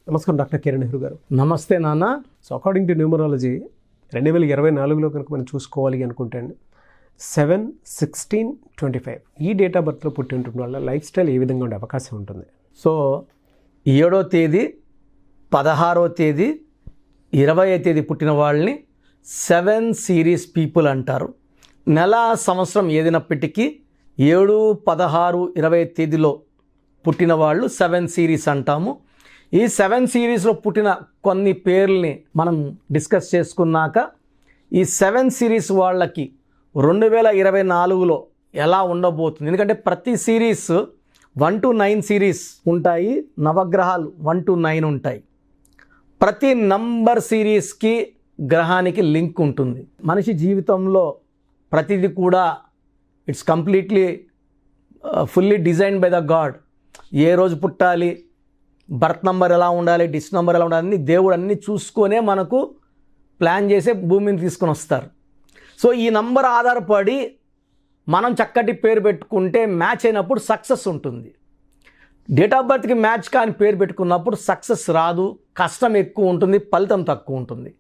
నమస్కారం డాక్టర్ కిరణ్ నెహ్రూ గారు. నమస్తే నాన్న. సో అకార్డింగ్ టు న్యూమరాలజీ 2024లో కనుక మనం చూసుకోవాలి అనుకుంటే 7, 16, 25 ఈ డేట్ ఆఫ్ బర్త్లో పుట్టి ఉంటుంది వాళ్ళ లైఫ్ స్టైల్ ఏ విధంగా ఉండే అవకాశం ఉంటుంది? సో 7వ తేదీ, 16వ తేదీ, 20వ తేదీ పుట్టిన వాళ్ళని 7 సిరీస్ పీపుల్ అంటారు. నెల సంవత్సరం ఏదైనప్పటికీ 7, 16, 20 తేదీలో పుట్టిన వాళ్ళు 7 సిరీస్ అంటాము. ఈ 7 సిరీస్లో పుట్టిన కొన్ని పేర్లని మనం డిస్కస్ చేసుకున్నాక ఈ 7 సిరీస్ వాళ్ళకి 2024లో ఎలా ఉండబోతుంది, ఎందుకంటే ప్రతి సిరీస్ 1 to 9 సిరీస్ ఉంటాయి, నవగ్రహాలు 1 to 9 ఉంటాయి. ప్రతి నంబర్ సిరీస్కి గ్రహానికి లింక్ ఉంటుంది. మనిషి జీవితంలో ప్రతిదీ కూడా it's completely fully designed by the God. ఏ రోజు పుట్టాలి, బర్త్ నంబర్ ఎలా ఉండాలి, డిస్ నంబర్ ఎలా ఉండాలి అన్ని దేవుడు అన్నీ చూసుకొనే మనకు ప్లాన్ చేసే భూమిని తీసుకొని వస్తారు. సో ఈ నంబర్ ఆధారపడి మనం చక్కటి పేరు పెట్టుకుంటే మ్యాచ్ అయినప్పుడు సక్సెస్ ఉంటుంది. డేట్ ఆఫ్ బర్త్కి మ్యాచ్ కాని పేరు పెట్టుకున్నప్పుడు సక్సెస్ రాదు, కష్టం ఎక్కువ ఉంటుంది, ఫలితం తక్కువ ఉంటుంది.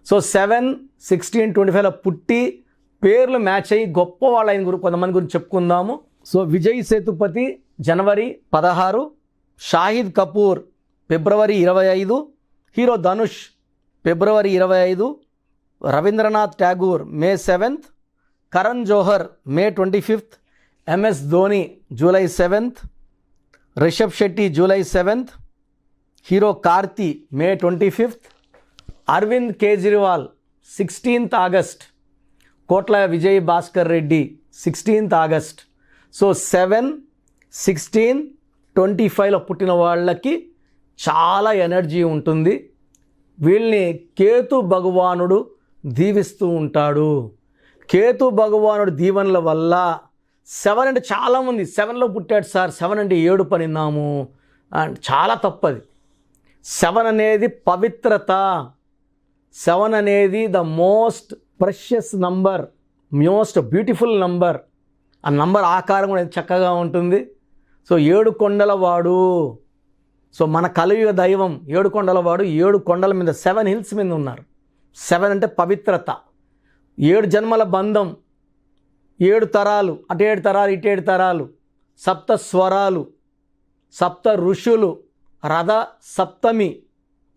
సో 7, 16, 25లో పుట్టి పేర్లు మ్యాచ్ అయ్యి గొప్ప వాళ్ళ కొంతమంది గురించి చెప్పుకుందాము. సో విజయ్ సేతుపతి జనవరి 16, షాహిద్ కపూర్ ఫిబ్రవరి 25, హీరో ధనుష్ ఫిబ్రవరి 25, Rabindranath Tagore May 7th, Karan Johar May 25th, MS Dhoni జూలై 7th, రిషబ్ శెట్టి జూలై 7th, hero Karthi May 25th, Arvind Kejriwal 16th August, Kotla Vijay Bhaskar Reddy 16th August. So 7, 16, 25లో పుట్టిన వాళ్ళకి చాలా ఎనర్జీ ఉంటుంది. వీళ్ళని కేతు భగవానుడు దీవిస్తూ ఉంటాడు. కేతు భగవానుడు దీవెనల వల్ల 7 అంటే చాలామంది 7లో పుట్టాడు సార్, 7 అంటే 7 పనిన్నాము అండ్ చాలా తప్పది. 7 అనేది పవిత్రత, 7 అనేది the most precious number, most beautiful number. ఆ నంబర్ ఆకారం కూడా చక్కగా ఉంటుంది. సో 7 కొండల వాడు, సో మన కలియుగ దైవం 7 కొండల వాడు. 7 కొండల మీద 7 హిల్స్ మీద ఉన్నారు. 7 అంటే పవిత్రత, 7 జన్మల బంధం, 7 తరాలు, అటు 7 తరాలు, ఇటు 7 తరాలు, 7 స్వరాలు, 7 ఋషులు, రథ సప్తమి,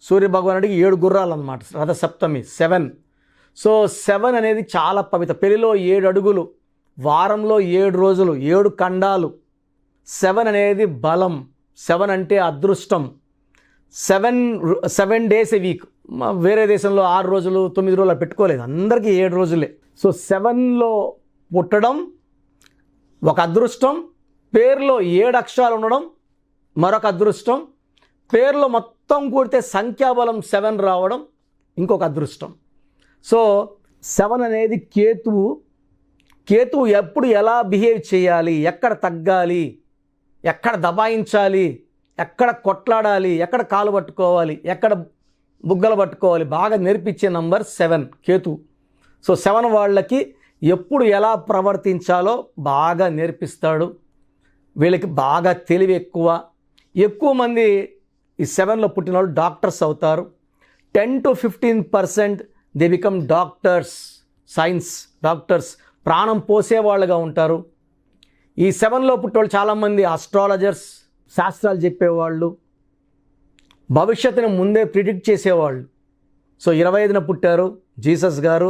సూర్యభగవానుడికి 7 గుర్రాలు అన్నమాట, రథ సప్తమి 7. సో 7 అనేది చాలా పవిత్ర. పెళ్లిలో 7 అడుగులు, వారంలో 7 రోజులు, 7 ఖండాలు. 7 అనేది బలం, 7 అంటే అదృష్టం. 7 డేస్ ఏ వీక్. వేరే దేశంలో 6 రోజులు 9 రోజులు పెట్టుకోలేదు, అందరికీ 7 రోజులే. సో 7లో పుట్టడం ఒక అదృష్టం, పేరులో 7 అక్షరాలు ఉండడం మరొక అదృష్టం, పేరులో మొత్తం కూడితే సంఖ్యాబలం 7 రావడం ఇంకొక అదృష్టం. సో 7 అనేది కేతువు. కేతువు ఎప్పుడు ఎలా బిహేవ్ చేయాలి, ఎక్కడ తగ్గాలి, ఎక్కడ దబాయించాలి, ఎక్కడ కొట్లాడాలి, ఎక్కడ కాలు పట్టుకోవాలి, ఎక్కడ బుగ్గలు పట్టుకోవాలి బాగా నేర్పించే నంబర్ 7 కేతు. సో 7 వాళ్ళకి ఎప్పుడు ఎలా ప్రవర్తించాలో బాగా నేర్పిస్తాడు. వీళ్ళకి బాగా తెలివి ఎక్కువ. ఎక్కువ మంది ఈ 7లో పుట్టిన వాళ్ళు డాక్టర్స్ అవుతారు. 10 to 15% they become doctors, science doctors, ప్రాణం పోసేవాళ్ళుగా ఉంటారు. ఈ 7లో పుట్టేవాళ్ళు చాలామంది ఆస్ట్రాలజర్స్, శాస్త్రాలు చెప్పేవాళ్ళు, భవిష్యత్తుని ముందే ప్రిడిక్ట్ చేసేవాళ్ళు. సో 25న పుట్టారు జీసస్ గారు,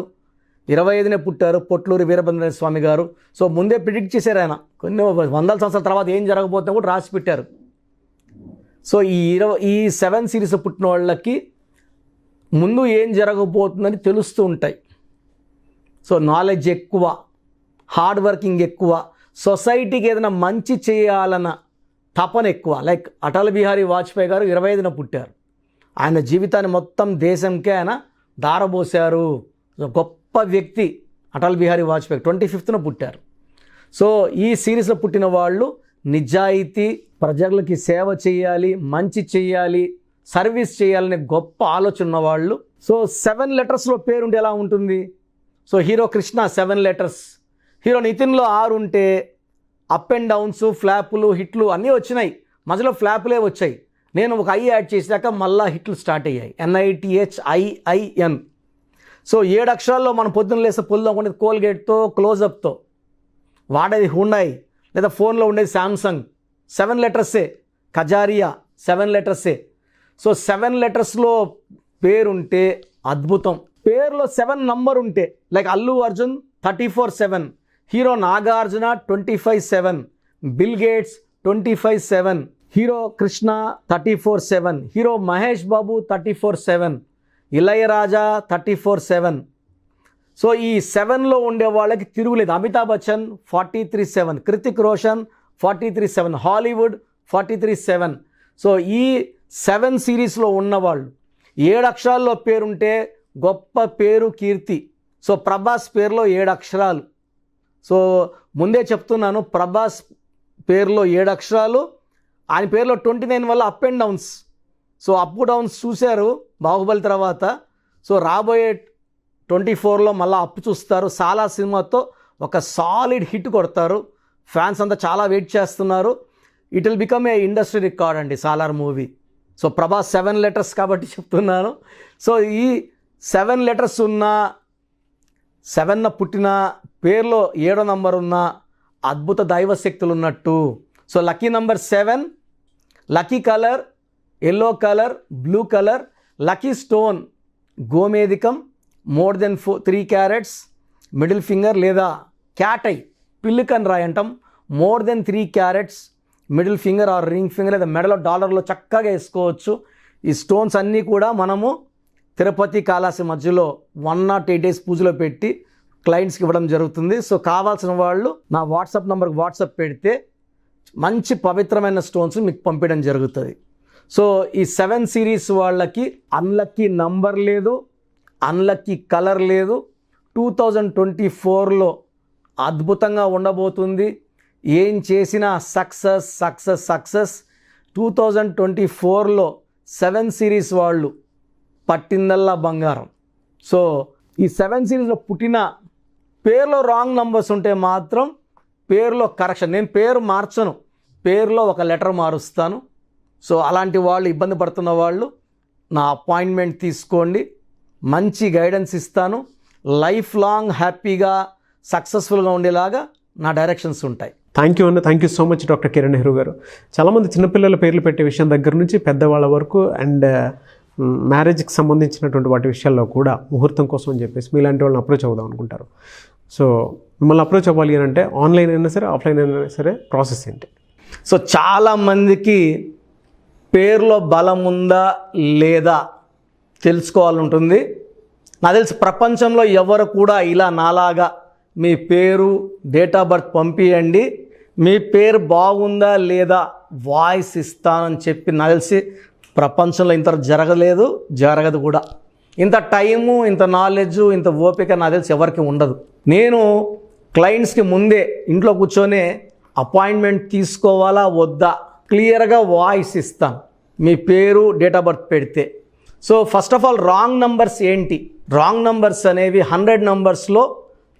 25నే పుట్టారు పొట్లూరి వీరభద్ర స్వామి గారు. సో ముందే ప్రిడిక్ట్ చేశారు ఆయన. కొన్ని వందల సంవత్సరాల తర్వాత ఏం జరగబోతుందో కూడా రాసి పెట్టారు. సో ఈ 7 సిరీస్ పుట్టిన వాళ్ళకి ముందు ఏం జరగబోతుందని తెలుస్తూ ఉంటాయి. సో నాలెడ్జ్ ఎక్కువ, హార్డ్ వర్కింగ్ ఎక్కువ, సొసైటీకి ఏదైనా మంచి చేయాలన్న తపన ఎక్కువ. లైక్ అటల్ బిహారీ వాజ్పేయి గారు 25న పుట్టారు. ఆయన జీవితాన్ని మొత్తం దేశంకే ఆయన దారబోశారు. గొప్ప వ్యక్తి అటల్ బిహారీ వాజ్పేయి 25న పుట్టారు. సో ఈ సిరీస్లో పుట్టిన వాళ్ళు నిజాయితీ, ప్రజలకి సేవ చేయాలి, మంచి చేయాలి, సర్వీస్ చేయాలనే గొప్ప ఆలోచన ఉన్నవాళ్ళు. సో 7 లెటర్స్లో పేరుంటే ఎలా ఉంటుంది? So hero Krishna 7 letters, hero నితిన్లో 6 ఉంటే అప్ అండ్ డౌన్స్, ఫ్లాపులు, హిట్లు అన్నీ వచ్చినాయి. మధ్యలో ఫ్లాపులే వచ్చాయి. నేను ఒక ఐ యాడ్ చేశాక మళ్ళా హిట్లు స్టార్ట్ అయ్యాయి. NITHIIN. సో 7 అక్షరాల్లో మనం పొద్దున్న లేస్తే పొద్దున ఉండేది కోల్గేట్తో, క్లోజప్తో, వాడేది హుండాయ్, లేదా ఫోన్లో ఉండేది శాంసంగ్. 7 లెటర్సే. కజారియా 7 లెటర్సే. సో 7 లెటర్స్లో పేరుంటే అద్భుతం. పేరులో 7 నంబర్ ఉంటే, like Allu Arjun 34/7, hero Nagarjuna 25/7, Bill Gates 25/7, hero Krishna 34/7, hero Mahesh Babu 34/7, Ilaiyaraaja 34/7. So ఈ 7లో ఉండే వాళ్ళకి తిరుగులేదు. అమితాబ్ బచ్చన్ 43/7, కృతిక్ రోషన్ 43/7, హాలీవుడ్ 43/7. సో ఈ 7 సిరీస్లో ఉన్నవాళ్ళు 7 అక్షరాల్లో పేరుంటే గొప్ప పేరు, కీర్తి. సో ప్రభాస్ పేరులో 7 అక్షరాలు. సో ముందే చెప్తున్నాను, ప్రభాస్ పేరులో 7 అక్షరాలు, ఆయన పేరులో 29 వల్ల up and downs. So up downs చూశారు బాహుబలి తర్వాత. సో రాబోయే 24లో మళ్ళీ అప్పు చూస్తారు. సాలా సినిమాతో ఒక సాలిడ్ హిట్ కొడతారు. ఫ్యాన్స్ అంతా చాలా వెయిట్ చేస్తున్నారు. It will become a industry record అండి Salaar movie. So Prabhas 7 letters కాబట్టి చెప్తున్నాను. సో ఈ 7 లెటర్స్ ఉన్న, 7న పుట్టిన, పేరులో 7వ నంబర్ ఉన్న అద్భుత దైవ శక్తులు ఉన్నట్టు. So lucky number 7, lucky colour yellow colour, blue colour, lucky stone గోమేధికం, more than 3 carats, middle finger లేదా క్యాట్ ఐ, పిల్లికన్ రాయి అంటాం, more than 3 carats, middle finger or ring finger లేదా మెడలో డాలర్లో చక్కగా వేసుకోవచ్చు. ఈ స్టోన్స్ అన్నీ కూడా మనము తిరుపతి కాళహస్తి మధ్యలో 108 days పూజలో పెట్టి క్లయింట్స్కి ఇవ్వడం జరుగుతుంది. సో కావాల్సిన వాళ్ళు నా వాట్సాప్ నెంబర్కి వాట్సాప్ పెడితే మంచి పవిత్రమైన స్టోన్స్ మీకు పంపించడం జరుగుతుంది. సో ఈ 7 సిరీస్ వాళ్ళకి అన్లక్కీ నంబర్ లేదు, అన్లక్కీ కలర్ లేదు. 2024లో అద్భుతంగా ఉండబోతుంది. ఏం చేసినా సక్సెస్ సక్సెస్ సక్సెస్. 2024లో 7 సిరీస్ వాళ్ళు పట్టిందల్లా బంగారం. సో ఈ 7 సిరీస్లో పుట్టిన పేరులో రాంగ్ నంబర్స్ ఉంటే మాత్రం పేరులో కరెక్షన్. నేను పేరు మార్చను, పేరులో ఒక లెటర్ మారుస్తాను. సో అలాంటి వాళ్ళు, ఇబ్బంది పడుతున్న వాళ్ళు నా అపాయింట్మెంట్ తీసుకోండి, మంచి గైడెన్స్ ఇస్తాను. లైఫ్ లాంగ్ హ్యాపీగా సక్సెస్ఫుల్గా ఉండేలాగా నా డైరెక్షన్స్ ఉంటాయి. థ్యాంక్ యూ అన్న, thank you so much doctor Kiran Nehru గారు. చాలామంది చిన్నపిల్లల పేర్లు పెట్టే విషయం దగ్గర నుంచి పెద్దవాళ్ళ వరకు అండ్ మ్యారేజ్కి సంబంధించినటువంటి వాటి విషయాల్లో కూడా ముహూర్తం కోసం అని చెప్పేసి మీలాంటి వాళ్ళని అప్రోచ్ అవుదాం అనుకుంటారు. సో మిమ్మల్ని అప్రోచ్ అవ్వాలి అని అంటే ఆన్లైన్ అయినా సరే, ఆఫ్లైన్ అయినా సరే, ప్రాసెస్ ఏంటి? సో చాలామందికి పేరులో బలం ఉందా లేదా తెలుసుకోవాలంటుంది. నాకు తెలిసి ప్రపంచంలో ఎవరు కూడా ఇలా నాలాగా మీ పేరు, డేట్ ఆఫ్ బర్త్ పంపియండి, మీ పేరు బాగుందా లేదా వాయిస్ ఇస్తానని చెప్పి నాకు తెలిసి ప్రపంచంలో ఇంత జరగలేదు, జరగదు కూడా. ఇంత టైము, ఇంత నాలెడ్జ్, ఇంత ఓపిక నాకు తెలిసి ఎవరికి ఉండదు. నేను క్లయింట్స్కి ముందే ఇంట్లో కూర్చొని అపాయింట్మెంట్ తీసుకోవాలా వద్దా క్లియర్గా వాయిస్ ఇస్తాను, మీ పేరు, డేట్ ఆఫ్ బర్త్ పెడితే. So first of all wrong numbers ఏంటి? రాంగ్ నంబర్స్ అనేవి 100 నంబర్స్లో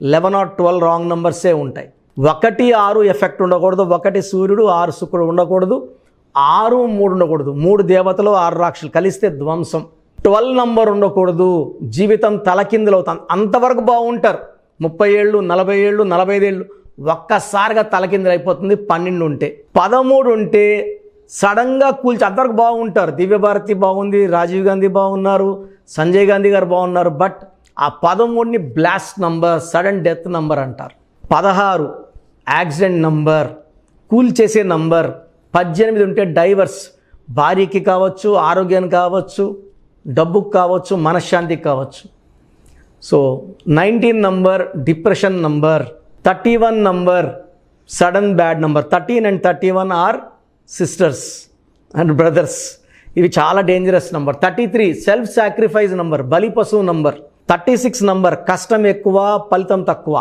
11 or 12 రాంగ్ నంబర్సే ఉంటాయి. 1, 6 ఎఫెక్ట్ ఉండకూడదు, 1 సూర్యుడు 6 శుక్రుడు ఉండకూడదు, 6, 3 ఉండకూడదు, 3 దేవతలు 6 రాక్షసులు కలిస్తే ధ్వంసం. 12 నంబర్ ఉండకూడదు, జీవితం తలకిందులు అవుతాను. అంతవరకు బాగుంటారు, 30 ఏళ్ళు, 40 ఏళ్ళు, 45 ఏళ్ళు, ఒక్కసారిగా తలకిందులు అయిపోతుంది. 12 ఉంటే, 13 ఉంటే సడన్గా కూల్చి అంతవరకు బాగుంటారు. దివ్యభారతి బాగుంది, రాజీవ్ గాంధీ బాగున్నారు, సంజయ్ గాంధీ గారు బాగున్నారు. బట్ ఆ 13ని blast number, sudden death number అంటారు. 16 యాక్సిడెంట్ నంబర్, కూల్ చేసే నంబర్. 18 ఉంటే డైవర్స్, భార్యకి కావచ్చు, ఆరోగ్యానికి కావచ్చు, డబ్బుకు కావచ్చు, మనశ్శాంతికి కావచ్చు. So 19 number depression number. 31 number sudden bad number. 13 and 31 are sisters and brothers. ఇవి చాలా dangerous number. 33 self sacrifice number, బలి పశువు నంబర్. 36 నంబర్ కష్టం ఎక్కువ, ఫలితం తక్కువ.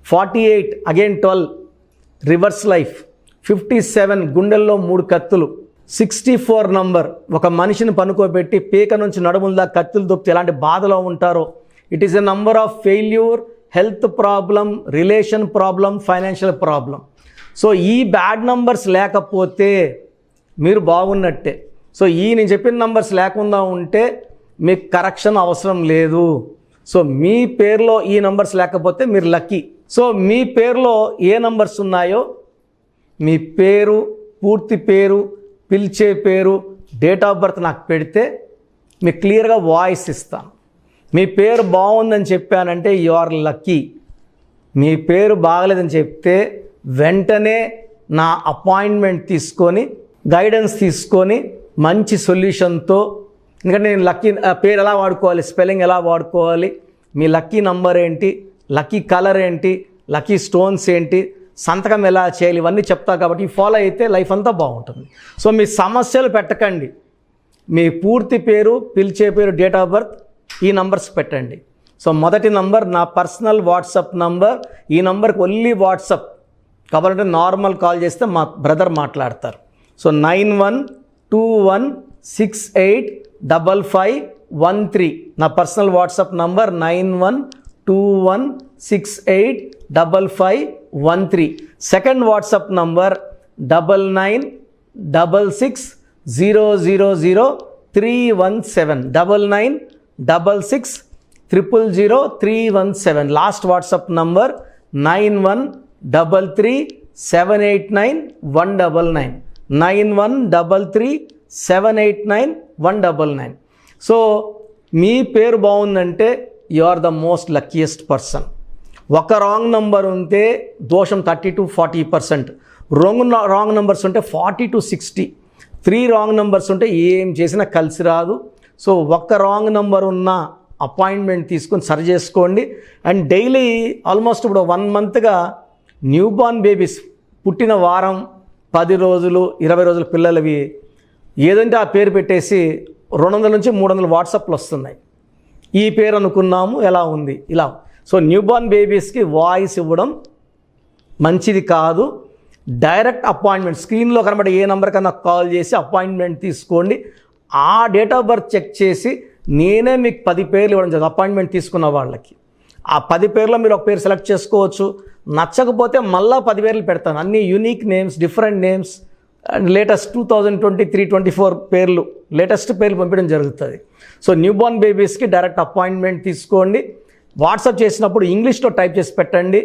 48 అగైన్ 12 రివర్స్ లైఫ్. 57 గుండెల్లో 3 కత్తులు. 64 నంబర్ ఒక మనిషిని పనుకోబెట్టి పీక నుంచి నడుముల కత్తులు దొప్పితే ఎలాంటి బాధలో ఉంటారో. It is a number of failure, health problem, relation problem, financial problem. So ఈ బ్యాడ్ నంబర్స్ లేకపోతే మీరు బాగున్నట్టే. సో నేను చెప్పిన నంబర్స్ లేకుండా ఉంటే మీకు కరెక్షన్ అవసరం లేదు. సో మీ పేరులో ఈ నంబర్స్ లేకపోతే మీరు లక్కీ. సో మీ పేరులో ఏ నంబర్స్ ఉన్నాయో మీ పేరు, పూర్తి పేరు, పిలిచే పేరు, డేట్ ఆఫ్ బర్త్ నాకు పెడితే మీకు క్లియర్గా వాయిస్ ఇస్తాను. మీ పేరు బాగుందని చెప్పానంటే యు ఆర్ లక్కీ. మీ పేరు బాగలేదని చెప్తే వెంటనే నా అపాయింట్మెంట్ తీసుకొని గైడెన్స్ తీసుకొని మంచి సొల్యూషన్తో, ఎందుకంటే నేను లక్కీ పేరు ఎలా వాడుకోవాలి, స్పెల్లింగ్ ఎలా వాడుకోవాలి, మీ లక్కీ నంబర్ ఏంటి, లక్కీ కలర్ ఏంటి, లక్కీ స్టోన్స్ ఏంటి, సంతకం ఎలా చేయాలి, ఇవన్నీ చెప్తా కాబట్టి ఫాలో అయితే లైఫ్ అంతా బాగుంటుంది. సో మీ సమస్యలు పెట్టకండి. మీ పూర్తి పేరు, పిలిచే పేరు, డేట్ ఆఫ్ బర్త్, ఈ నంబర్స్ పెట్టండి. సో మొదటి నంబర్ నా పర్సనల్ వాట్సాప్ నంబర్. ఈ నంబర్కి ఓన్లీ వాట్సాప్, కాబట్టి నార్మల్ కాల్ చేస్తే మా బ్రదర్ మాట్లాడతారు. సో 9121685513 నా personal WhatsApp number 9121685513. Second WhatsApp number 9966000317 9966000317. Last WhatsApp number 9133789199 9133789199. So మీ పేరు బాగుందంటే you are the most luckiest person. ఒక రాంగ్ నంబర్ ఉంటే దోషం 30 to 40%, రాంగ్ నంబర్స్ ఉంటే 40 to 60, 3 రాంగ్ నంబర్స్ ఉంటే ఏం చేసినా కలిసి రాదు. సో ఒక్క రాంగ్ నంబర్ ఉన్న అపాయింట్మెంట్ తీసుకొని సరి చేసుకోండి. అండ్ డైలీ ఆల్మోస్ట్ ఇప్పుడు 1 మంత్గా న్యూ బార్న్ బేబీస్ పుట్టిన వారం, 10 రోజులు, 20 రోజుల పిల్లలవి ఏదంటే ఆ పేరు పెట్టేసి 200 నుంచి 300 వాట్సాప్లు వస్తున్నాయి. ఈ పేరు అనుకున్నాము, ఎలా ఉంది ఇలా. సో న్యూ బార్న్ బేబీస్కి వాయిస్ ఇవ్వడం మంచిది కాదు. డైరెక్ట్ అపాయింట్మెంట్, స్క్రీన్లో కనబడే ఏ నెంబర్ కన్నా కాల్ చేసి అపాయింట్మెంట్ తీసుకోండి. ఆ డేట్ ఆఫ్ బర్త్ చెక్ చేసి నేనే మీకు 10 పేర్లు ఇవ్వడం జరుగుతుంది అపాయింట్మెంట్ తీసుకున్న వాళ్ళకి. ఆ 10 పేర్లో మీరు ఒక పేరు సెలెక్ట్ చేసుకోవచ్చు. నచ్చకపోతే మళ్ళీ 10 పేర్లు పెడతాను, అన్ని unique names, different names, and latest 2023-24 పేర్లు, లేటెస్ట్ పేర్లు పంపించడం జరుగుతుంది. సో న్యూ బార్న్ బేబీస్కి డైరెక్ట్ అపాయింట్మెంట్ తీసుకోండి. వాట్సాప్ చేసినప్పుడు ఇంగ్లీష్లో టైప్ చేసి పెట్టండి,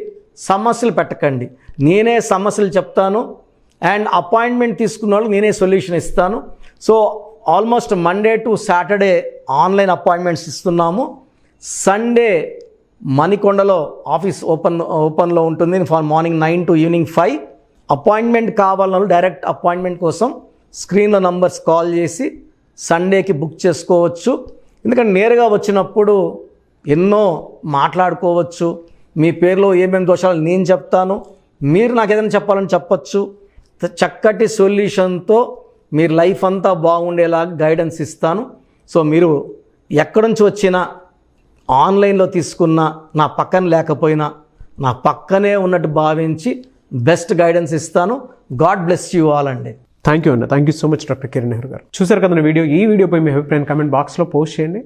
సమస్యలు పెట్టకండి. నేనే సమస్యలు చెప్తాను అండ్ అపాయింట్మెంట్ తీసుకున్న వాళ్ళకి నేనే సొల్యూషన్ ఇస్తాను. So almost Monday to Saturday online appointments ఇస్తున్నాము. సండే మణికొండలో ఆఫీస్ ఓపెన్లో ఉంటుంది మార్నింగ్ 9 to ఈవినింగ్ 5. అపాయింట్మెంట్ కావాలన్న డైరెక్ట్ అపాయింట్మెంట్ కోసం స్క్రీన్లో నంబర్స్ కాల్ చేసి సండేకి బుక్ చేసుకోవచ్చు. ఎందుకంటే నేరుగా వచ్చినప్పుడు ఎన్నో మాట్లాడుకోవచ్చు. మీ పేరులో ఏమేమి దోషాలు నేను చెప్తాను, మీరు నాకు ఏదైనా చెప్పాలని చెప్పచ్చు. చక్కటి సొల్యూషన్తో మీరు లైఫ్ అంతా బాగుండేలాగా గైడెన్స్ ఇస్తాను. సో మీరు ఎక్కడి నుంచి వచ్చినా, ఆన్లైన్లో తీసుకున్న, నా పక్కన లేకపోయినా నా పక్కనే ఉన్నట్టు భావించి బెస్ట్ గైడెన్స్ ఇస్తాను. గాడ్ బ్లెస్ యూ ఆల్ అండి. థ్యాంక్ యూ అన్న. Thank you so much doctor Kiran Nehru గారు. చూసారు కదా వీడియో. ఈ వీడియోపై మీ అభిప్రాయం కామెంట్ బాక్స్లో పోస్ట్ చేయండి.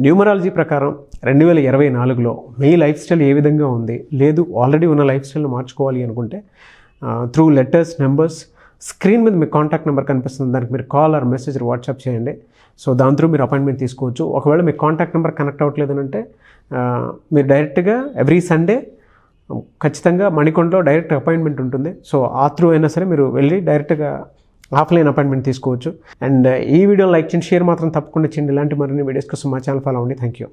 న్యూమరాలజీ ప్రకారం 2024లో మీ లైఫ్ స్టైల్ ఏ విధంగా ఉంది, లేదు ఆల్రెడీ ఉన్న లైఫ్ స్టైల్ని మార్చుకోవాలి అనుకుంటే త్రూ లెటర్స్, నెంబర్స్, స్క్రీన్ మీద మీ కాంటాక్ట్ నెంబర్ కనిపిస్తుంది, దానికి మీరు కాల్ ఆర్ మెసేజ్ వాట్సాప్ చేయండి. సో దాని త్రూ మీరు అపాయింట్మెంట్ తీసుకోవచ్చు. ఒకవేళ మీ కాంటాక్ట్ నెంబర్ కనెక్ట్ అవ్వట్లేదు అంటే మీరు డైరెక్ట్గా ఎవ్రీ సండే ఖచ్చితంగా మణికొండలో డైరెక్ట్ అపాయింట్మెంట్ ఉంటుంది. సో ఆ త్రూ అయినా సరే మీరు వెళ్ళి డైరెక్ట్గా ఆఫ్లైన్ అపాయింట్మెంట్ తీసుకోవచ్చు. అండ్ ఈ వీడియో లైక్ చేయండి, షేర్ మాత్రం తప్పకుండా చేయండి. ఇలాంటి మరిన్ని వీడియోస్ కోసం మా ఛానల్ ఫాలో అవ్వండి. Thank you.